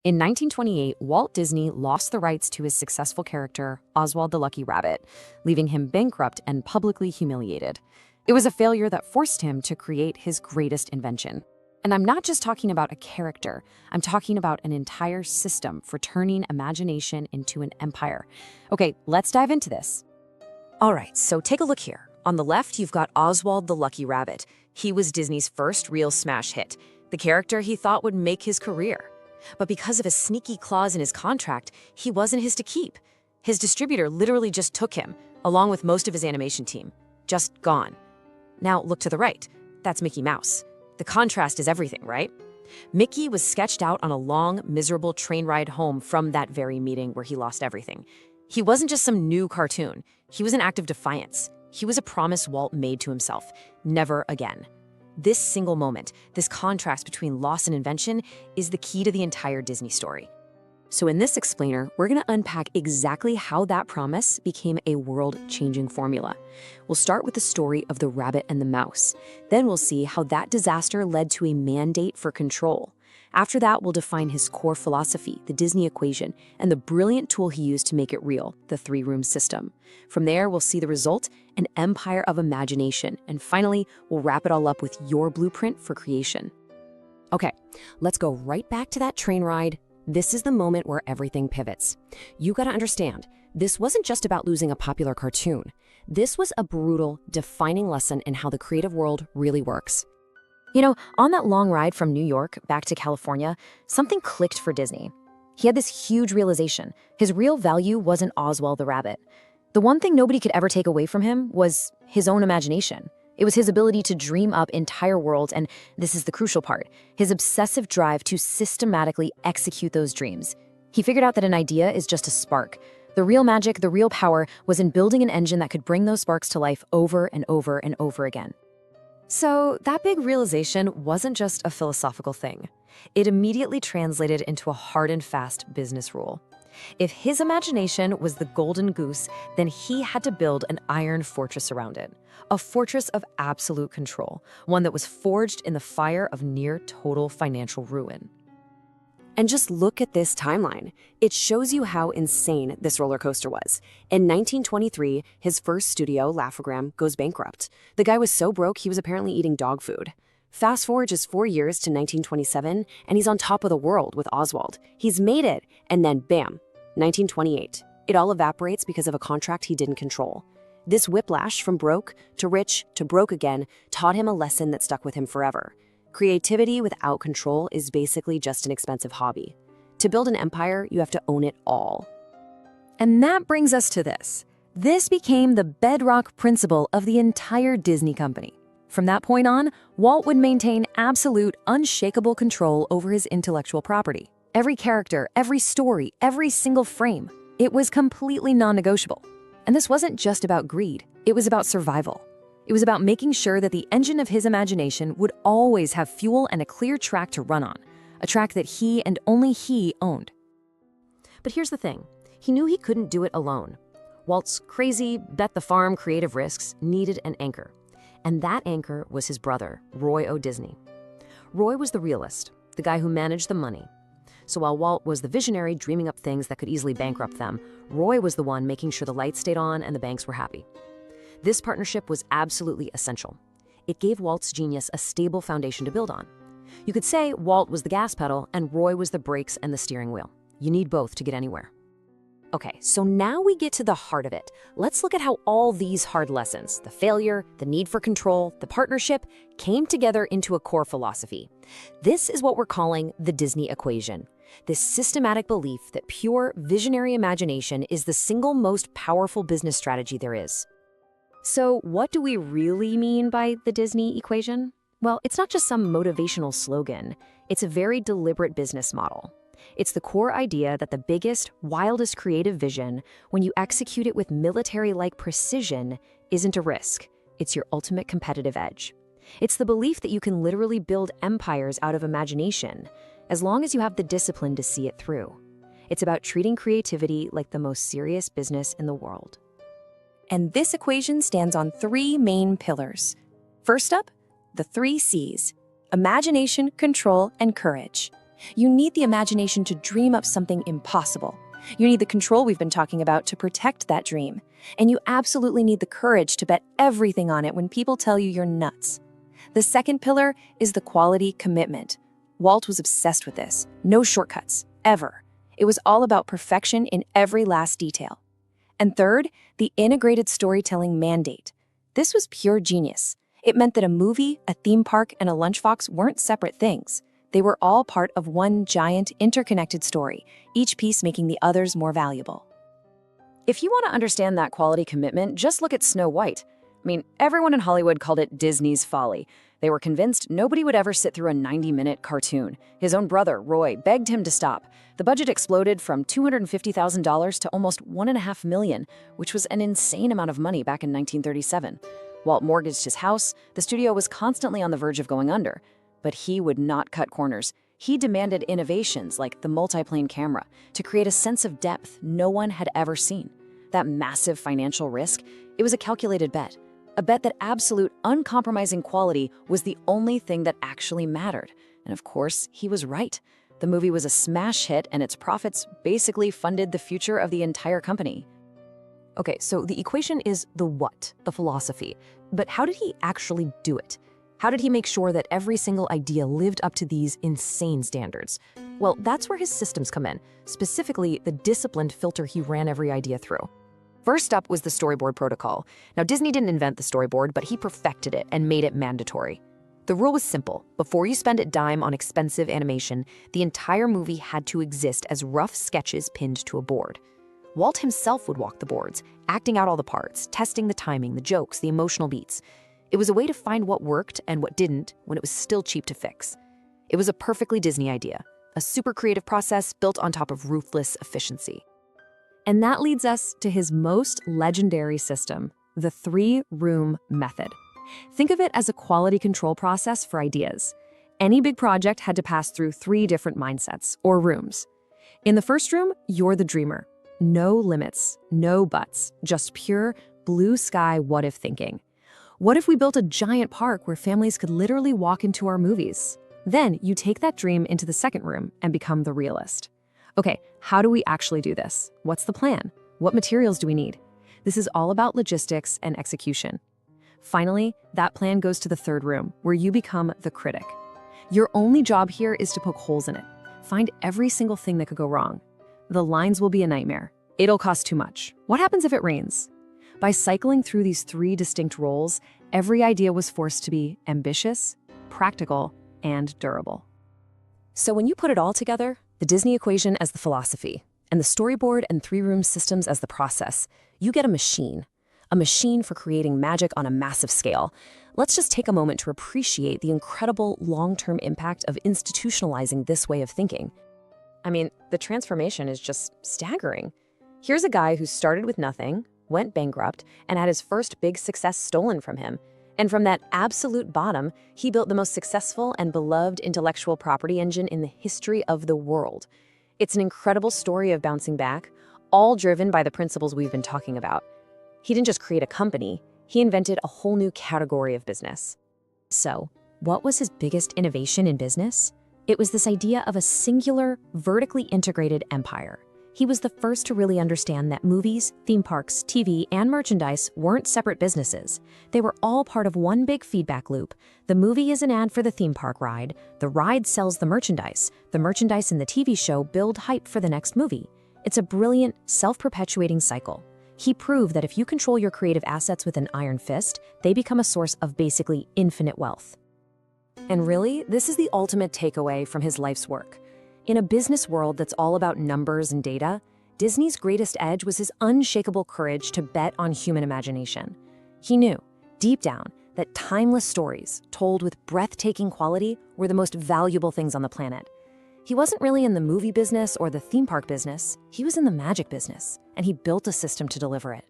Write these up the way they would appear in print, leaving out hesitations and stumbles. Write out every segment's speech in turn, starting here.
In 1928, Walt Disney lost the rights to his successful character, Oswald the Lucky Rabbit, leaving him bankrupt and publicly humiliated. It was a failure that forced him to create his greatest invention. And I'm not just talking about a character, I'm talking about an entire system for turning imagination into an empire. Okay, let's dive into this. All right, so take a look here. On the left, you've got Oswald the Lucky Rabbit. He was Disney's first real smash hit, the character he thought would make his career. But because of a sneaky clause in his contract, he wasn't his to keep. His distributor literally just took him, along with most of his animation team. Just gone. Now look to the right. That's Mickey Mouse. The contrast is everything, right? Mickey was sketched out on a long, miserable train ride home from that very meeting where he lost everything. He wasn't just some new cartoon. He was an act of defiance. He was a promise Walt made to himself. Never again. This single moment, this contrast between loss and invention, is the key to the entire Disney story. So in this explainer, we're going to unpack exactly how that promise became a world-changing formula. We'll start with the story of the rabbit and the mouse. Then we'll see how that disaster led to a mandate for control. After that, we'll define his core philosophy, the Disney equation, and the brilliant tool he used to make it real, the three-room system. From there, we'll see the result, an empire of imagination. And finally, we'll wrap it all up with your blueprint for creation. Okay, let's go right back to that train ride. This is the moment where everything pivots. You gotta understand, this wasn't just about losing a popular cartoon. This was a brutal, defining lesson in how the creative world really works. You know, on that long ride from New York back to California, something clicked for Disney. He had this huge realization. His real value wasn't Oswald the Rabbit. The one thing nobody could ever take away from him was his own imagination. It was his ability to dream up entire worlds, and this is the crucial part, his obsessive drive to systematically execute those dreams. He figured out that an idea is just a spark. The real magic, the real power, was in building an engine that could bring those sparks to life over and over and over again. So that big realization wasn't just a philosophical thing. It immediately translated into a hard and fast business rule. If his imagination was the golden goose, then he had to build an iron fortress around it. A fortress of absolute control, one that was forged in the fire of near total financial ruin. And just look at this timeline. It shows you how insane this roller coaster was. In 1923, his first studio, Laugh-O-Gram, goes bankrupt. The guy was so broke he was apparently eating dog food. Fast forward just 4 years to 1927, and he's on top of the world with Oswald. He's made it, and then bam, 1928. It all evaporates because of a contract he didn't control. This whiplash from broke to rich to broke again taught him a lesson that stuck with him forever. Creativity without control is basically just an expensive hobby. To build an empire, you have to own it all. And that brings us to this. This became the bedrock principle of the entire Disney company. From that point on, Walt would maintain absolute, unshakable control over his intellectual property. Every character, every story, every single frame. It was completely non-negotiable. And this wasn't just about greed. It was about survival. It was about making sure that the engine of his imagination would always have fuel and a clear track to run on, a track that he and only he owned. But here's the thing. He knew he couldn't do it alone. Walt's crazy, bet the farm creative risks needed an anchor. And that anchor was his brother, Roy O. Disney. Roy was the realist, the guy who managed the money. So while Walt was the visionary dreaming up things that could easily bankrupt them, Roy was the one making sure the lights stayed on and the banks were happy. This partnership was absolutely essential. It gave Walt's genius a stable foundation to build on. You could say Walt was the gas pedal and Roy was the brakes and the steering wheel. You need both to get anywhere. Okay, so now we get to the heart of it. Let's look at how all these hard lessons, the failure, the need for control, the partnership, came together into a core philosophy. This is what we're calling the Disney equation. This systematic belief that pure visionary imagination is the single most powerful business strategy there is. So what do we really mean by the Disney equation? Well, it's not just some motivational slogan. It's a very deliberate business model. It's the core idea that the biggest, wildest creative vision, when you execute it with military-like precision, isn't a risk. It's your ultimate competitive edge. It's the belief that you can literally build empires out of imagination, as long as you have the discipline to see it through. It's about treating creativity like the most serious business in the world. And this equation stands on 3 main pillars. First up, the 3 C's: imagination, control, and courage. You need the imagination to dream up something impossible. You need the control we've been talking about to protect that dream. And you absolutely need the courage to bet everything on it when people tell you you're nuts. The second pillar is the quality commitment. Walt was obsessed with this. No shortcuts, ever. It was all about perfection in every last detail. And third, the integrated storytelling mandate. This was pure genius. It meant that a movie, a theme park, and a lunchbox weren't separate things. They were all part of one giant, interconnected story, each piece making the others more valuable. If you want to understand that quality commitment, just look at Snow White. I mean, everyone in Hollywood called it Disney's folly. They were convinced nobody would ever sit through a 90-minute cartoon. His own brother, Roy, begged him to stop. The budget exploded from $250,000 to almost $1.5 million, which was an insane amount of money back in 1937. Walt mortgaged his house. The studio was constantly on the verge of going under. But he would not cut corners. He demanded innovations like the multiplane camera to create a sense of depth no one had ever seen. That massive financial risk, it was a calculated bet. A bet that absolute, uncompromising quality was the only thing that actually mattered. And of course, he was right. The movie was a smash hit, and its profits basically funded the future of the entire company. Okay, so the equation is the what, the philosophy. But how did he actually do it? How did he make sure that every single idea lived up to these insane standards? Well, that's where his systems come in, specifically the disciplined filter he ran every idea through. First up was the storyboard protocol. Now, Disney didn't invent the storyboard, but he perfected it and made it mandatory. The rule was simple. Before you spend a dime on expensive animation, the entire movie had to exist as rough sketches pinned to a board. Walt himself would walk the boards, acting out all the parts, testing the timing, the jokes, the emotional beats. It was a way to find what worked and what didn't when it was still cheap to fix. It was a perfectly Disney idea, a super creative process built on top of ruthless efficiency. And that leads us to his most legendary system, the 3-room method. Think of it as a quality control process for ideas. Any big project had to pass through 3 different mindsets, or rooms. In the first room, you're the dreamer. No limits, no buts, just pure blue sky what-if thinking. What if we built a giant park where families could literally walk into our movies? Then you take that dream into the second room and become the realist. Okay, how do we actually do this? What's the plan? What materials do we need? This is all about logistics and execution. Finally, that plan goes to the third room, where you become the critic. Your only job here is to poke holes in it. Find every single thing that could go wrong. The lines will be a nightmare. It'll cost too much. What happens if it rains? By cycling through these 3 distinct roles, every idea was forced to be ambitious, practical, and durable. So when you put it all together, the Disney equation as the philosophy, and the storyboard and 3-room systems as the process, you get a machine for creating magic on a massive scale. Let's just take a moment to appreciate the incredible long-term impact of institutionalizing this way of thinking. I mean, the transformation is just staggering. Here's a guy who started with nothing, went bankrupt, and had his first big success stolen from him. And from that absolute bottom, he built the most successful and beloved intellectual property engine in the history of the world. It's an incredible story of bouncing back, all driven by the principles we've been talking about. He didn't just create a company, he invented a whole new category of business. So, what was his biggest innovation in business? It was this idea of a singular, vertically integrated empire. He was the first to really understand that movies, theme parks, TV, and merchandise weren't separate businesses. They were all part of one big feedback loop. The movie is an ad for the theme park ride, the ride sells the merchandise in the TV show build hype for the next movie. It's a brilliant, self-perpetuating cycle. He proved that if you control your creative assets with an iron fist, they become a source of basically infinite wealth. And really, this is the ultimate takeaway from his life's work. In a business world that's all about numbers and data, Disney's greatest edge was his unshakable courage to bet on human imagination. He knew, deep down, that timeless stories, told with breathtaking quality, were the most valuable things on the planet. He wasn't really in the movie business or the theme park business, he was in the magic business, and he built a system to deliver it.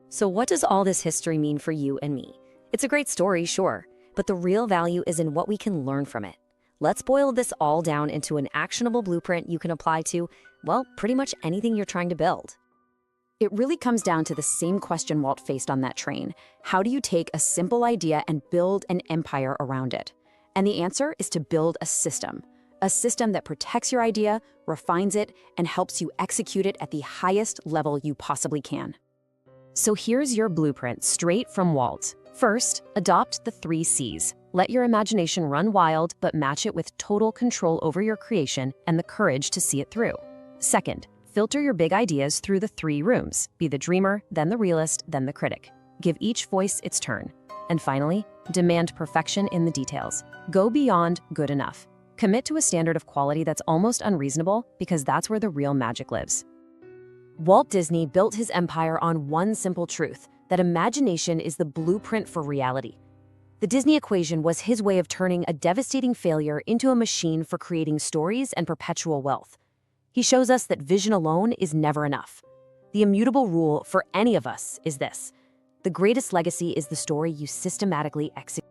So what does all this history mean for you and me? It's a great story, sure, but the real value is in what we can learn from it. Let's boil this all down into an actionable blueprint you can apply to, well, pretty much anything you're trying to build. It really comes down to the same question Walt faced on that train. How do you take a simple idea and build an empire around it? And the answer is to build a system. A system that protects your idea, refines it, and helps you execute it at the highest level you possibly can. So here's your blueprint straight from Walt. First, adopt the 3 C's. Let your imagination run wild, but match it with total control over your creation and the courage to see it through. Second, filter your big ideas through the 3 rooms. Be the dreamer, then the realist, then the critic. Give each voice its turn. And finally, demand perfection in the details. Go beyond good enough. Commit to a standard of quality that's almost unreasonable, because that's where the real magic lives. Walt Disney built his empire on one simple truth, that imagination is the blueprint for reality. The Disney equation was his way of turning a devastating failure into a machine for creating stories and perpetual wealth. He shows us that vision alone is never enough. The immutable rule for any of us is this: the greatest legacy is the story you systematically execute.